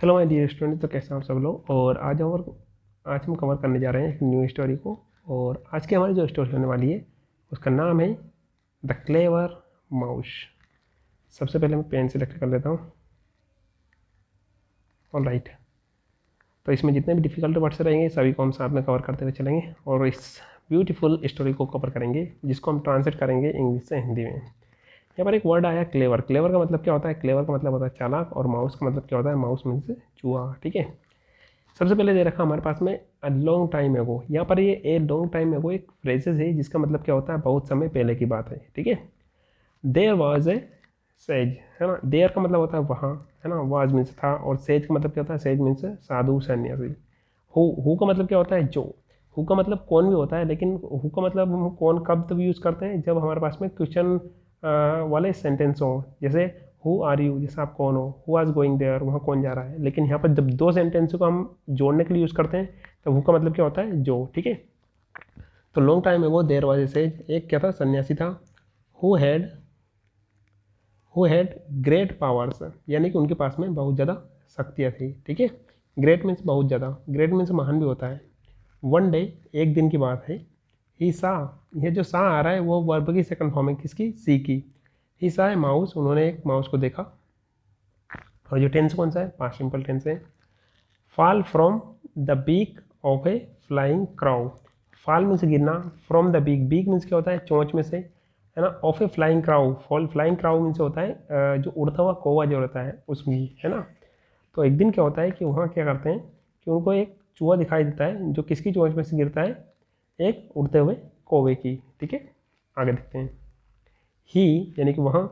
Hello my dear student, तो कैसे हैं आप सब लोग। और आज हम कवर करने जा रहे हैं एक न्यू स्टोरी को। और आज की हमारी जो स्टोरी होने वाली है उसका नाम है द क्लेवर माउस। सबसे पहले मैं पेन सेलेक्ट कर लेता हूँ। ऑलराइट, तो इसमें जितने भी डिफ़िकल्ट वर्ड्स रहेंगे सभी को हम साथ में कवर करते हुए चलेंगे और इस ब्यूटीफुल स्टोरी को कवर करेंगे, जिसको हम ट्रांसलेट करेंगे इंग्लिश से हिंदी में। यहाँ पर एक वर्ड आया क्लेवर। क्लेवर का मतलब क्या होता है? क्लेवर का मतलब होता है चालाक, और माउस का मतलब क्या होता है? माउस मीन्स चूहा। ठीक है, सबसे पहले दे रखा हमारे पास में अ लॉन्ग टाइम एगो। यहाँ पर ये ए लॉन्ग टाइम एगो एक फ्रेजेस है जिसका मतलब क्या होता है? बहुत समय पहले की बात है। ठीक है, देयर वॉज ए सेज, है ना। देयर का मतलब होता है वहाँ, है ना। वाज मीन्स था, और सेज का मतलब क्या होता है? सेज मीन्स साधु सन्यासी। हु का मतलब क्या होता है? जो। हु का मतलब कौन भी होता है, लेकिन हु का मतलब हम कौन कब तब यूज़ करते हैं? जब हमारे पास में क्वेश्चन वाले सेंटेंस हो, जैसे हु आर यू, जैसे आप कौन हो। हु आज गोइंग देयर, वहाँ कौन जा रहा है। लेकिन यहाँ पर जब दो सेंटेंस को हम जोड़ने के लिए यूज़ करते हैं तो हु का मतलब क्या होता है? जो। ठीक है, तो long time ago there was a sage, एक क्या था? सन्यासी था। हु हैड ग्रेट पावर्स, यानी कि उनके पास में बहुत ज़्यादा शक्तियाँ थी। ठीक है, ग्रेट मीन्स बहुत ज़्यादा, ग्रेट मीन्स महान भी होता है। वन डे, एक दिन की बात है। ही सा, ये जो सा आ रहा है वो वर्ब की सेकंड फॉर्म है, किसकी? सी की। ही सा है माउस, उन्होंने एक माउस को देखा। और जो टेंस कौन सा है? पास्ट सिंपल टेंस है। Fall from the beak of a flying crow. Fall means गिरना, from the beak, beak means क्या होता है? चोंच में से, है ना। Of a flying crow, fall flying crow means होता है जो उड़ता हुआ कौवा जो रहता है उसमें, है ना। तो एक दिन क्या होता है कि वहाँ क्या करते हैं कि उनको एक चूहा दिखाई देता है जो किसकी चोंच में से गिरता है? एक उड़ते हुए कौवे की। ठीक है, आगे देखते हैं। ही यानी कि वहाँ,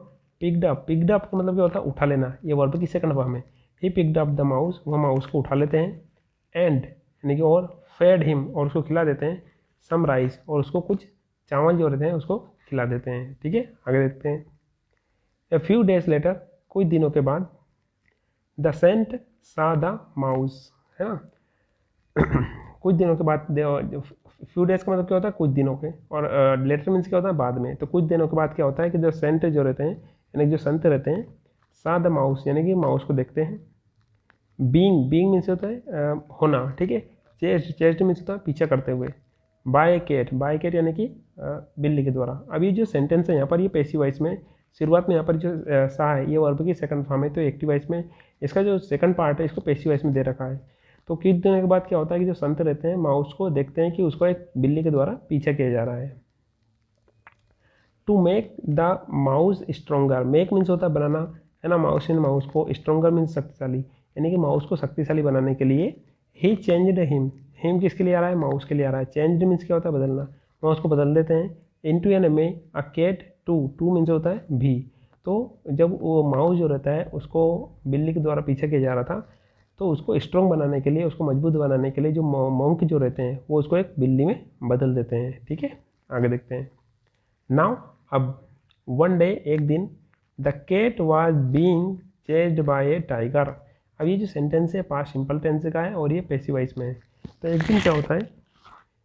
पिक्ड अप, पिक्ड अप का मतलब क्या होता है? उठा लेना, ये वर्ब की सेकंड फॉर्म है। He picked up the mouse, वह माउस को उठा लेते हैं। एंड यानी कि और, फेड हिम, और उसको खिला देते हैं। सम राइस, और उसको कुछ चावल जो रहते हैं उसको खिला देते हैं। ठीक है, आगे देखते हैं। ए फ्यू डेज लेटर, कुछ दिनों के बाद, द सेंट सा द माउस, है ना। कुछ दिनों के बाद, फ्यू डेज का मतलब क्या होता है? कुछ दिनों के, और लेटर मीन्स क्या होता है? बाद में। तो कुछ दिनों के बाद क्या होता है कि जो सेंट जो रहते हैं, यानी कि जो संत रहते हैं, सा द माउस यानी कि माउस को देखते हैं। बीइंग, बीइंग मीन्स होता है होना। ठीक है, चेस्ट, चेस्ट मीन्स होता है पीछा करते हुए। बाय कैट, बाय कैट यानी कि बिल्ली के द्वारा। अब ये जो सेंटेंस है यहाँ पर, ये पैसिव वॉइस में, शुरुआत में यहाँ पर जो सा है ये वर्ब की सेकंड फॉर्म है, तो एक्टिव वॉइस में इसका जो सेकंड पार्ट है इसको पैसिव वॉइस में दे रखा है। तो कुछ दिनों के बाद क्या होता है कि जो संत रहते हैं माउस को देखते हैं कि उसको एक बिल्ली के द्वारा पीछा किया जा रहा है। To make the mouse stronger, make means होता है बनाना, है ना। माउस इन माउस को, स्ट्रोंगर मीन्स शक्तिशाली, यानी कि माउस को शक्तिशाली बनाने के लिए ही चेंज्ड हिम, हिम किसके लिए आ रहा है? माउस के लिए आ रहा है। चेंज्ड मीन्स क्या होता है? बदलना, माउस को बदल देते हैं। इनटू एन में a cat, too, too means होता है भी। तो जब वो माउस जो रहता है उसको बिल्ली के द्वारा पीछा किया जा रहा था, तो उसको स्ट्रॉन्ग बनाने के लिए, उसको मजबूत बनाने के लिए जो मॉन्क जो रहते हैं वो उसको एक बिल्ली में बदल देते हैं। ठीक है, आगे देखते हैं। नाउ, अब, वन डे, एक दिन, the cat was being chased by a tiger. अब ये जो सेंटेंस है पास्ट सिंपल टेंस का है और ये पैसिव वॉइस में है। तो एक दिन क्या होता है,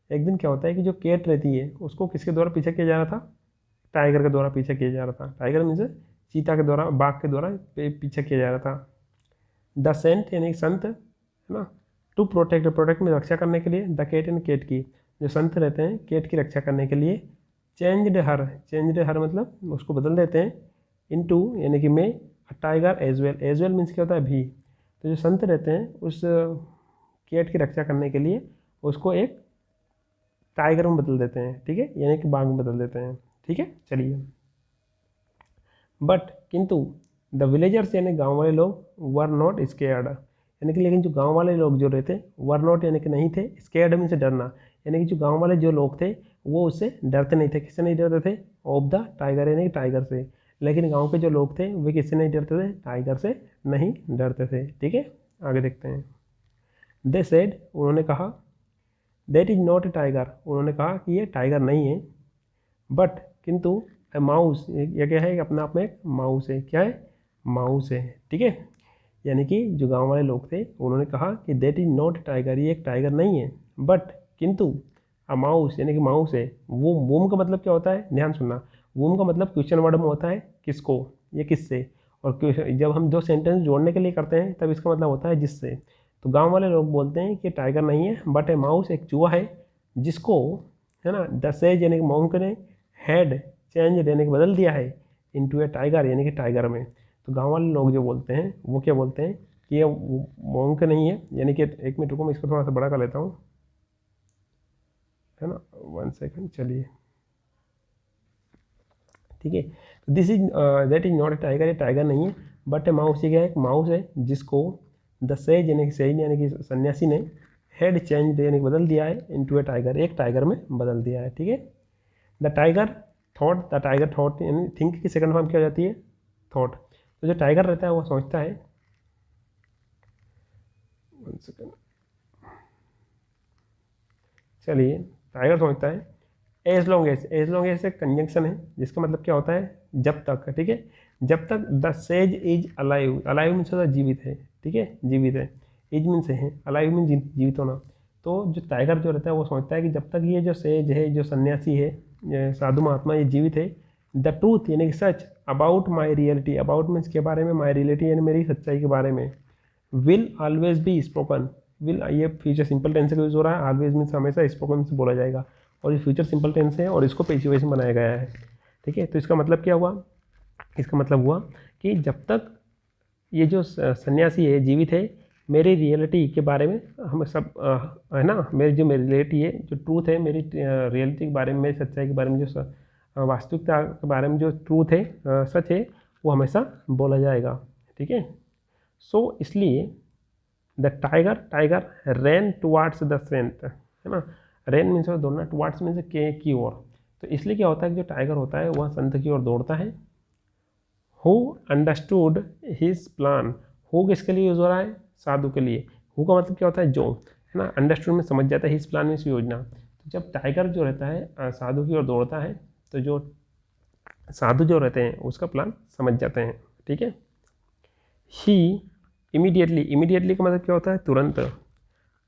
एक दिन क्या होता है कि जो कैट रहती है उसको किसके द्वारा पीछा किया जा रहा था? टाइगर के द्वारा पीछा किया जा रहा था। टाइगर मीन्स चीता के द्वारा, बाघ के द्वारा पीछा किया जा रहा था। द सेंट यानी संत, है ना। टू प्रोटेक्ट, प्रोटेक्ट में रक्षा करने के लिए, द कैट एंड कैट की, जो संत रहते हैं कैट की रक्षा करने के लिए। चेंज्ड हर, चेंज्ड हर मतलब उसको बदल देते हैं। इनटू यानी कि में tiger as well, as well means क्या होता है? भी। तो जो संत रहते हैं उस कैट की रक्षा करने के लिए उसको एक टाइगर में बदल देते हैं। ठीक है, यानी कि बाघ में बदल देते हैं। ठीक है, चलिए। बट किंतु द विलेजर्स यानी गांव वाले लोग, वर नॉट स्केयर्ड, यानी कि लेकिन जो गांव वाले लोग जो रहते, वर नॉट यानी कि नहीं थे, स्केयर्ड मीन से डरना, यानी कि जो गांव वाले जो लोग थे वो उससे डरते नहीं थे। किससे नहीं डरते थे? ऑफ द टाइगर, यानी कि टाइगर से। लेकिन गांव के जो लोग थे वे किससे नहीं डरते थे? टाइगर से नहीं डरते थे। ठीक है, आगे देखते हैं। दे सेड, उन्होंने कहा, that is not a tiger, उन्होंने कहा कि ये टाइगर नहीं है। बट किंतु ए माउस, ये क्या है? अपने आप में एक माउस है। क्या है? माउस है। ठीक है, यानी कि जो गांव वाले लोग थे उन्होंने कहा कि दैट इज नॉट टाइगर, ये एक टाइगर नहीं है। बट किंतु अ माउस यानी कि माउस है। वो वूम का मतलब क्या होता है? ध्यान सुनना, वूम का मतलब क्वेश्चन वर्ड में होता है किसको? ये किससे? और जब हम दो सेंटेंस जोड़ने के लिए करते हैं तब इसका मतलब होता है जिससे। तो गांव वाले लोग बोलते हैं कि टाइगर नहीं है बट ए माउस, एक चूहा है जिसको, है ना, द सेज यानी कि मोंक ने हेड चेंज यानी कि बदल दिया है इनटू ए टाइगर यानी कि टाइगर में। तो गांव वाले लोग जो बोलते हैं वो क्या बोलते हैं कि ये मोंक नहीं है, यानी कि एक मिनट रुको मैं इसको थोड़ा सा बड़ा कर लेता हूँ, है ना, 1 सेकंड, चलिए, ठीक है। तो this is that is not a tiger, ये टाइगर नहीं है बट ए माउस, ये क्या है, एक माउस है जिसको द सेज यानी कि सेज यानी कि सन्यासी ने हेड चेंज यानी कि बदल दिया है इनटू ए टाइगर, एक टाइगर में बदल दिया है, ठीक है। द टाइगर थॉट यानी थिंक की सेकंड फॉर्म क्या हो जाती है, थॉट। तो जो टाइगर रहता है वो सोचता है, 1 सेकंड, चलिए, टाइगर सोचता है एज लॉन्ग एज एक कंजंक्शन है जिसका मतलब क्या होता है, जब तक, ठीक है, जब तक the sage is alive, alive means होता है जीवित है, ठीक है, जीवित है, इज मीन्स है, अलाइव मीन्स जीवित होना। तो जो टाइगर जो रहता है वो सोचता है कि जब तक ये जो सेज है, जो सन्यासी है, ये साधु महात्मा, ये जीवित है, द ट्रूथ यानी कि सच about my reality, about means के बारे में, माई रियलिटी यानी मेरी सच्चाई के बारे में, will always be spoken, will ये फ्यूचर सिंपल टेंस का यूज हो रहा है, ऑलवेज मीन्स हमेशा, स्पोकन से बोला जाएगा, और ये फ्यूचर सिंपल टेंस है और इसको पेसिव वॉइस में बनाया गया है, ठीक है। तो इसका मतलब क्या हुआ, इसका मतलब हुआ कि जब तक ये जो सन्यासी है जीवित है, मेरी रियलिटी के बारे में हम सब है ना, मेरी रियलिटी है, जो ट्रूथ है, मेरी रियलिटी के बारे में, मेरी सच्चाई के बारे में, जो वास्तविकता के बारे में जो ट्रूथ है, सच है, वो हमेशा बोला जाएगा, ठीक है। सो इसलिए the tiger ran towards the strength, है ना, रैन मीन्स दौड़ना, टुवार्ड्स मीन्स के की ओर। तो इसलिए क्या होता है कि जो टाइगर होता है वह संत की ओर दौड़ता है। Who understood his plan, who किसके लिए यूज हो रहा है, साधु के लिए, हु का मतलब क्या होता है जो, है ना, अंडरस्टूड में समझ जाता है, हिज प्लान मीन्स योजना। तो जब टाइगर जो रहता है साधु की ओर दौड़ता है तो जो साधु जो रहते हैं उसका प्लान समझ जाते हैं, ठीक है। ही इमीडिएटली का मतलब क्या होता है, तुरंत।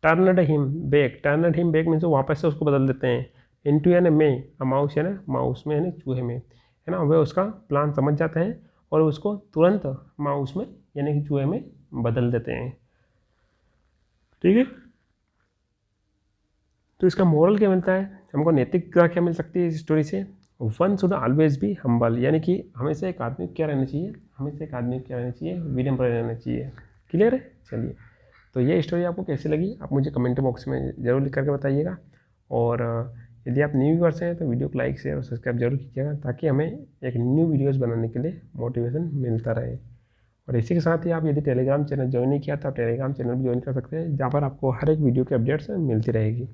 टर्नड हिम बैक मीन्स वापस से उसको बदल देते हैं, इनटू यानी में, माउस यानी माउस में यानी चूहे में, है ना, वे उसका प्लान समझ जाते हैं और उसको तुरंत माउस में यानी कि चूहे में बदल देते हैं, ठीक है। तो इसका मोरल क्या मिलता है, हमको नैतिकता क्या मिल सकती है इस स्टोरी से, one should always be humble, यानी कि हमेशा एक आदमी क्या रहना चाहिए, हमेशा एक आदमी क्या रहना चाहिए, विनम्र रहना चाहिए, क्लियर है। चलिए, तो ये स्टोरी आपको कैसी लगी आप मुझे कमेंट बॉक्स में ज़रूर लिख करके बताइएगा, और यदि आप न्यू व्यूअर्स हैं तो वीडियो को लाइक शेयर और सब्सक्राइब जरूर कीजिएगा ताकि हमें एक न्यू वीडियोस बनाने के लिए मोटिवेशन मिलता रहे। और इसी के साथ ही आप यदि टेलीग्राम चैनल ज्वाइन नहीं किया तो आप टेलीग्राम चैनल भी ज्वाइन कर सकते हैं, जहाँ पर आपको हर एक वीडियो की अपडेट्स मिलती रहेगी।